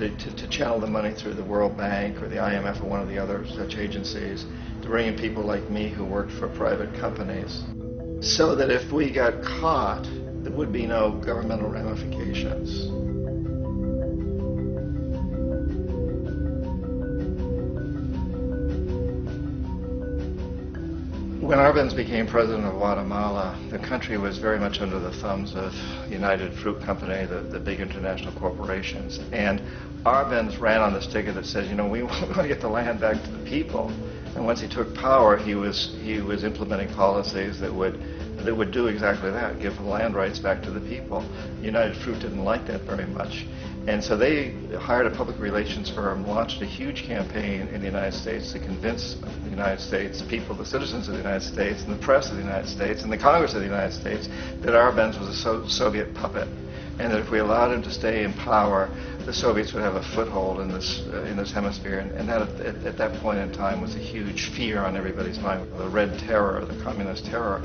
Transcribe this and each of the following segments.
to channel the money through the World Bank or the IMF or one of the other such agencies, to bring in people like me who worked for private companies, so that if we got caught, there would be no governmental ramifications. When Arbenz became president of Guatemala, the country was very much under the thumbs of United Fruit Company, the big international corporations. And Arbenz ran on this ticket that says, you know, we want to get the land back to the people. And once he took power, he was implementing policies that would do exactly that, give the land rights back to the people. United Fruit didn't like that very much. And so they hired a public relations firm, launched a huge campaign in the United States to convince the United States people, the citizens of the United States, and the press of the United States, and the Congress of the United States, that Arbenz was a Soviet puppet, and that if we allowed him to stay in power, the Soviets would have a foothold in this hemisphere. And that at that point in time was a huge fear on everybody's mind, the Red Terror, the Communist terror.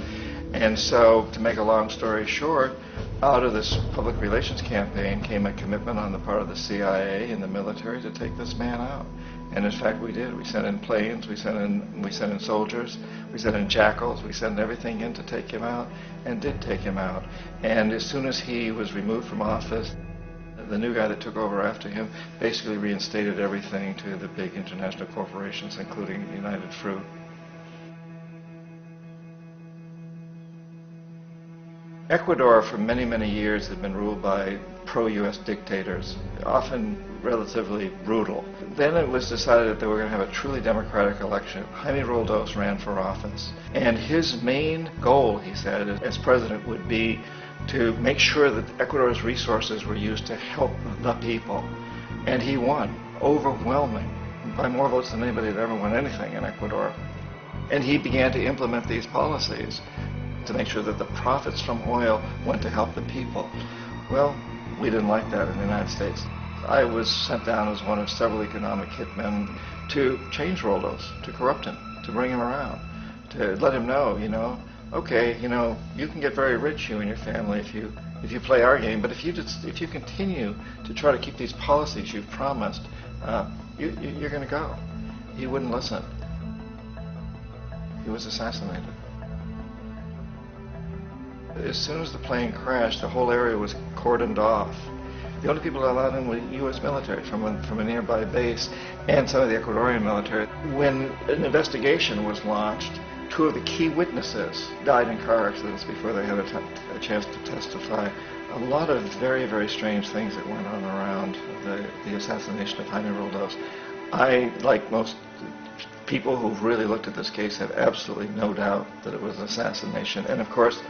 And so, to make a long story short, out of this public relations campaign came a commitment on the part of the CIA and the military to take this man out. And in fact, we did. We sent in planes, we sent in soldiers, we sent in jackals, we sent everything in to take him out, and did take him out. And as soon as he was removed from office, the new guy that took over after him basically reinstated everything to the big international corporations, including United Fruit. Ecuador for many, many years had been ruled by pro-U.S. dictators, often relatively brutal. Then it was decided that they were going to have a truly democratic election. Jaime Roldos ran for office. And his main goal, he said, as president would be to make sure that Ecuador's resources were used to help the people. And he won, overwhelming, by more votes than anybody had ever won anything in Ecuador. And he began to implement these policies to make sure that the profits from oil went to help the people. Well, we didn't like that in the United States. I was sent down as one of several economic hitmen to change Roldos, to corrupt him, to bring him around, to let him know, you know, okay, you know, you can get very rich, you and your family, if you play our game, but if you continue to try to keep these policies you've promised, you're going to go. He wouldn't listen. He was assassinated. As soon as the plane crashed, the whole area was cordoned off. The only people allowed in were U.S. military from a nearby base and some of the Ecuadorian military. When an investigation was launched, two of the key witnesses died in car accidents before they had a chance to testify. A lot of very, very strange things that went on around the assassination of Jaime Roldos. I, like most people who've really looked at this case, have absolutely no doubt that it was an assassination. And of course,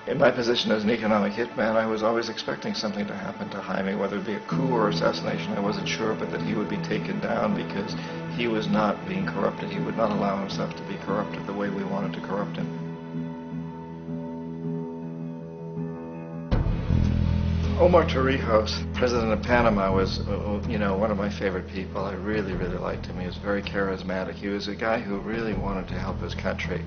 in my position as an economic hitman, I was always expecting something to happen to Jaime, whether it be a coup or assassination, I wasn't sure, but that he would be taken down because he was not being corrupted. He would not allow himself to be corrupted the way we wanted to corrupt him. Omar Torrijos, president of Panama, was, you know, one of my favorite people. I really, really liked him. He was very charismatic. He was a guy who really wanted to help his country.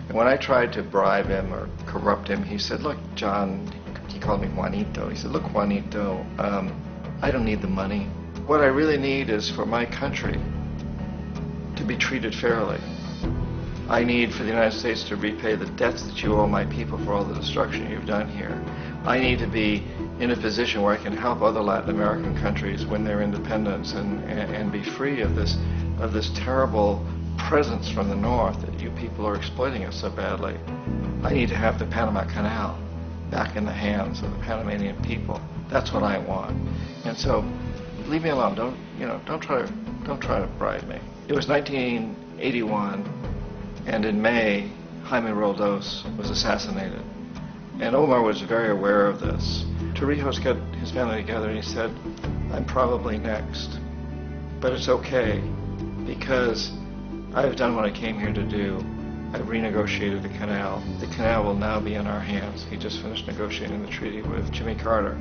And when I tried to bribe him or corrupt him, he said, look, John, he called me Juanito. He said, look, Juanito, I don't need the money. What I really need is for my country to be treated fairly. I need for the United States to repay the debts that you owe my people for all the destruction you've done here. I need to be in a position where I can help other Latin American countries win their independence and be free of this terrible presence from the north that you people are exploiting us so badly. I need to have the Panama Canal back in the hands of the Panamanian people. That's what I want. And so, leave me alone. Don't try to bribe me. It was 1981, and in May, Jaime Roldos was assassinated. And Omar was very aware of this. Torrijos got his family together and he said, I'm probably next, but it's okay because I've done what I came here to do. I've renegotiated the canal. The canal will now be in our hands. He just finished negotiating the treaty with Jimmy Carter.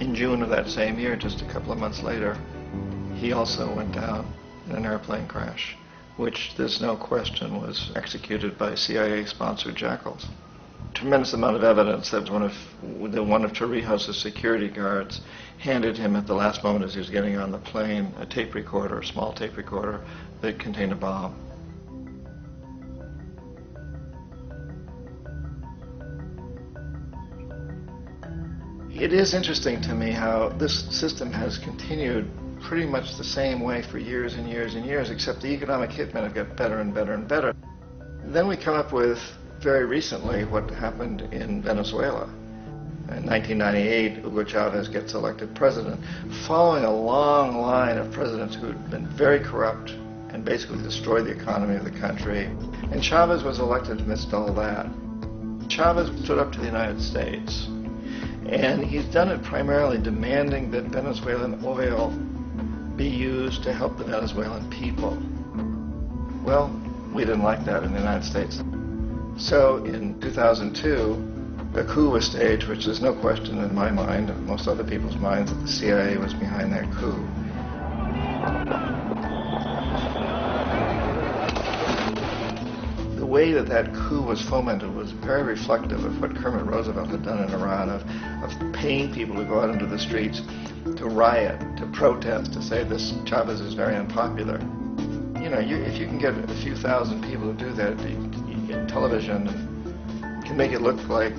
In June of that same year, just a couple of months later, he also went down in an airplane crash, which there's no question was executed by CIA-sponsored jackals. tremendous amount of evidence that one of Torrijos' security guards handed him at the last moment as he was getting on the plane a tape recorder, a small tape recorder that contained a bomb. It is interesting to me how this system has continued pretty much the same way for years and years and years, except the economic hitmen have got better and better and better. Then we come up with, very recently, what happened in Venezuela. In 1998, Hugo Chavez gets elected president, following a long line of presidents who had been very corrupt and basically destroyed the economy of the country. And Chavez was elected amidst all that. Chavez stood up to the United States. And he's done it primarily demanding that Venezuelan oil be used to help the Venezuelan people. Well, we didn't like that in the United States. So in 2002, a coup was staged, which there's no question in my mind, and most other people's minds, that the CIA was behind that coup. The way that that coup was fomented was very reflective of what Kermit Roosevelt had done in Iran, of paying people to go out into the streets, to riot, to protest, to say this Chavez is very unpopular. You know, if you can get a few thousand people to do that in television, and can make it look like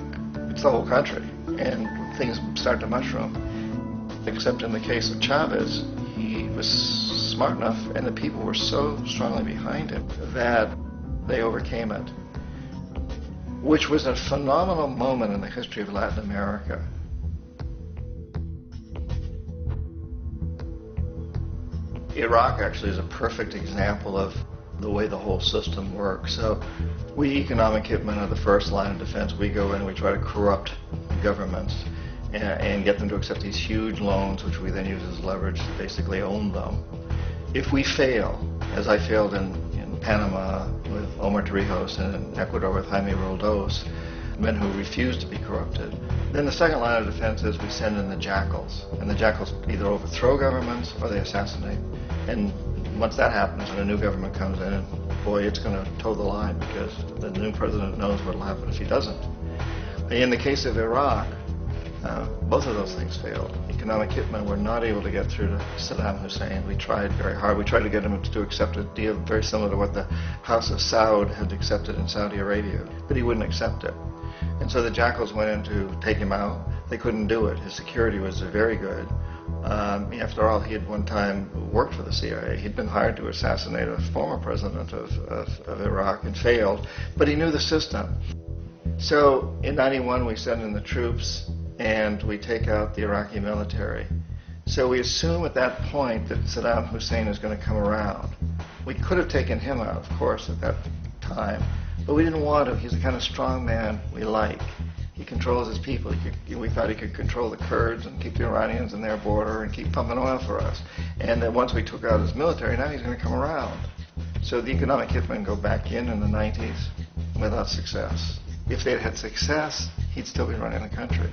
it's the whole country, and things start to mushroom. Except in the case of Chavez, he was smart enough, and the people were so strongly behind him that they overcame it, which was a phenomenal moment in the history of Latin America. Iraq actually is a perfect example of the way the whole system works. So we economic hitmen are the first line of defense. We go in and we try to corrupt governments and get them to accept these huge loans, which we then use as leverage to basically own them. If we fail, as I failed in Panama with Omar Torrijos and in Ecuador with Jaime Roldos, men who refuse to be corrupted, then the second line of defense is we send in the jackals. And the jackals either overthrow governments or they assassinate. And once that happens and a new government comes in, and boy, it's going to toe the line, because the new president knows what will happen if he doesn't. In the case of Iraq, both of those things failed. Economic hitmen were not able to get through to Saddam Hussein. We tried very hard. We tried to get him to accept a deal very similar to what the House of Saud had accepted in Saudi Arabia, but he wouldn't accept it. And so the jackals went in to take him out. They couldn't do it. His security was very good. After all, he had one time worked for the CIA. He'd been hired to assassinate a former president of Iraq and failed, but he knew the system. So in '91, we send in the troops and we take out the Iraqi military. So we assume at that point that Saddam Hussein is going to come around. We could have taken him out, of course, at that time, but we didn't want to. He's the kind of strong man we like. He controls his people. We thought he could control the Kurds and keep the Iranians in their border and keep pumping oil for us. And then once we took out his military, now he's going to come around. So the economic hitmen go back in the 90s without success. If they'd had success, he'd still be running the country.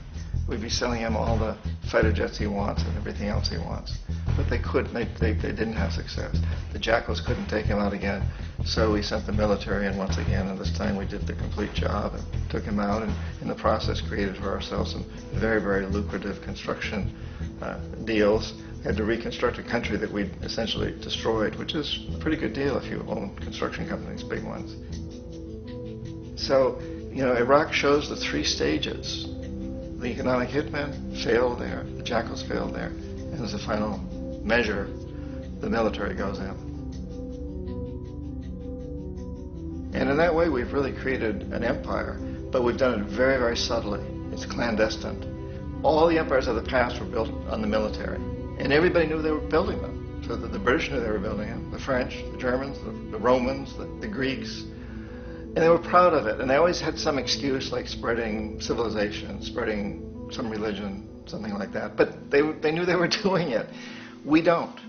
We'd be selling him all the fighter jets he wants and everything else he wants. But they couldn't. They didn't have success. The jackals couldn't take him out again. So we sent the military in once again, and this time we did the complete job and took him out, and in the process created for ourselves some very, very lucrative construction deals. We had to reconstruct a country that we'd essentially destroyed, which is a pretty good deal if you own construction companies, big ones. So, you know, Iraq shows the three stages. The economic hitmen failed there, the jackals failed there, and as a final measure, the military goes in. And in that way, we've really created an empire, but we've done it very, very subtly. It's clandestine. All the empires of the past were built on the military, and everybody knew they were building them. So the British knew they were building them, the French, the Germans, the Romans, the Greeks. And they were proud of it, and they always had some excuse, like spreading civilization, spreading some religion, something like that. But they knew they were doing it. We don't.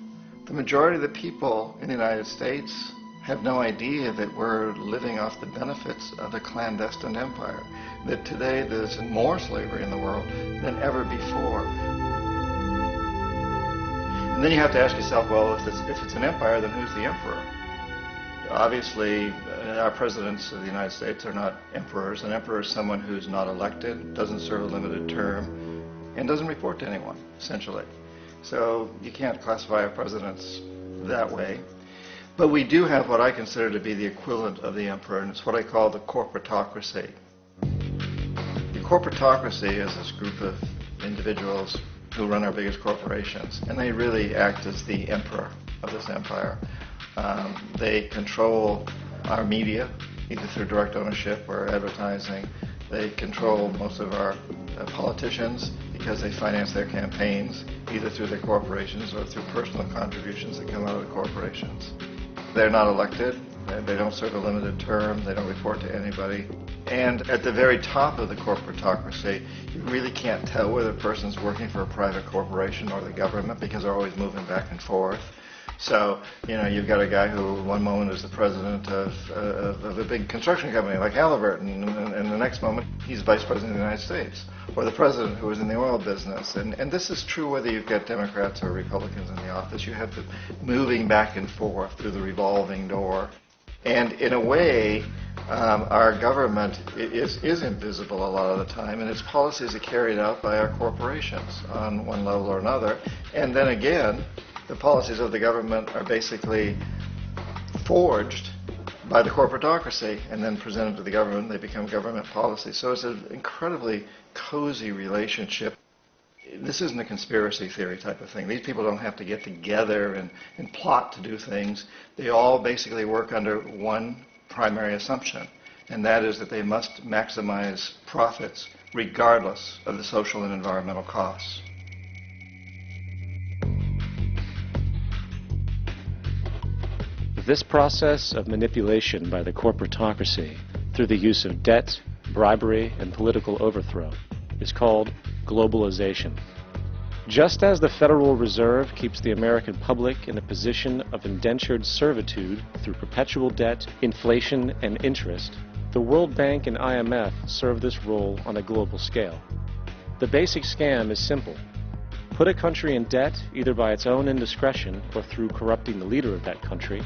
The majority of the people in the United States have no idea that we're living off the benefits of a clandestine empire, that today there's more slavery in the world than ever before. And then you have to ask yourself, well, if it's an empire, then who's the emperor? Obviously, our presidents of the United States are not emperors. An emperor is someone who's not elected, doesn't serve a limited term, and doesn't report to anyone, essentially. So you can't classify our presidents that way. But we do have what I consider to be the equivalent of the emperor, and it's what I call the corporatocracy. The corporatocracy is this group of individuals who run our biggest corporations, and they really act as the emperor of this empire. They control our media, either through direct ownership or advertising. They control most of our politicians because they finance their campaigns, either through their corporations or through personal contributions that come out of the corporations. They're not elected. They don't serve a limited term. They don't report to anybody. And at the very top of the corporatocracy, you really can't tell whether a person's working for a private corporation or the government because they're always moving back and forth. So, you've got a guy who one moment is the president of a big construction company like Halliburton, and the next moment he's vice president of the United States, or the president who is in the oil business. And this is true whether you've got Democrats or Republicans in the office. You have the moving back and forth through the revolving door. And in a way, our government is invisible a lot of the time, and its policies are carried out by our corporations on one level or another. And then again, the policies of the government are basically forged by the corporatocracy and then presented to the government. They become government policies. So it's an incredibly cozy relationship. This isn't a conspiracy theory type of thing. These people don't have to get together and plot to do things. They all basically work under one primary assumption, and that is that they must maximize profits regardless of the social and environmental costs. This process of manipulation by the corporatocracy through the use of debt, bribery, and political overthrow is called globalization. Just as the Federal Reserve keeps the American public in a position of indentured servitude through perpetual debt, inflation, and interest, the World Bank and IMF serve this role on a global scale. The basic scam is simple. Put a country in debt either by its own indiscretion or through corrupting the leader of that country,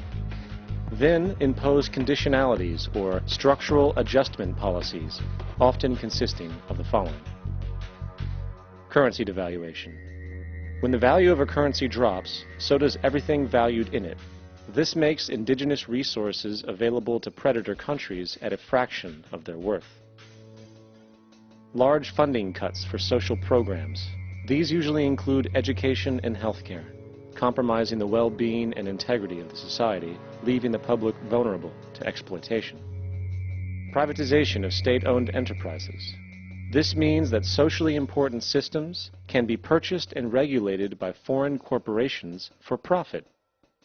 then impose conditionalities or structural adjustment policies, often consisting of the following. Currency devaluation. When the value of a currency drops, so does everything valued in it. This makes indigenous resources available to predator countries at a fraction of their worth. Large funding cuts for social programs. These usually include education and healthcare, compromising the well-being and integrity of the society, leaving the public vulnerable to exploitation. Privatization of state-owned enterprises. This means that socially important systems can be purchased and regulated by foreign corporations for profit.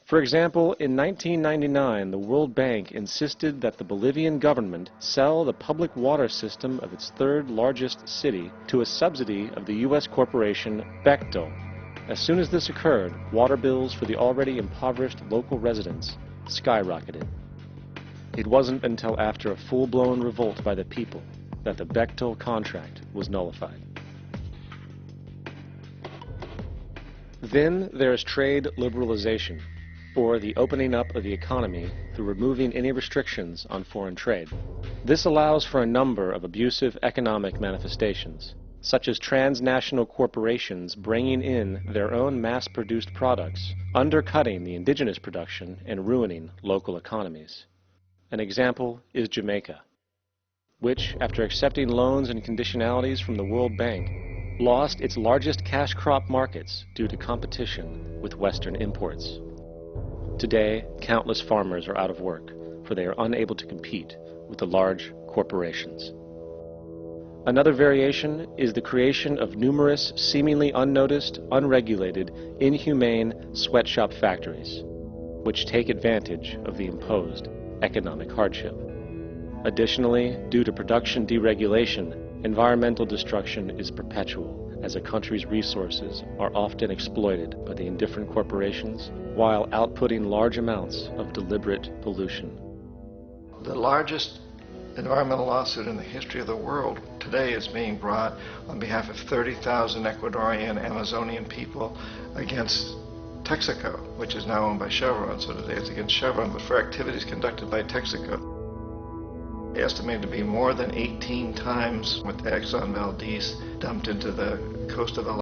For example, in 1999, the World Bank insisted that the Bolivian government sell the public water system of its third largest city to a subsidy of the U.S. corporation Bechtel. As soon as this occurred, water bills for the already impoverished local residents skyrocketed. It wasn't until after a full-blown revolt by the people that the Bechtel contract was nullified. Then there is trade liberalization, or the opening up of the economy through removing any restrictions on foreign trade. This allows for a number of abusive economic manifestations, such as transnational corporations bringing in their own mass-produced products, undercutting the indigenous production and ruining local economies. An example is Jamaica, which, after accepting loans and conditionalities from the World Bank, lost its largest cash crop markets due to competition with Western imports. Today, countless farmers are out of work, for they are unable to compete with the large corporations. Another variation is the creation of numerous, seemingly unnoticed, unregulated, inhumane sweatshop factories, which take advantage of the imposed economic hardship. Additionally, due to production deregulation, environmental destruction is perpetual, as a country's resources are often exploited by the indifferent corporations while outputting large amounts of deliberate pollution. The largest environmental lawsuit in the history of the world today is being brought on behalf of 30,000 Ecuadorian Amazonian people against Texaco, which is now owned by Chevron. So today it's against Chevron, but for activities conducted by Texaco. Estimated to be more than 18 times what the Exxon Valdez dumped into the coast of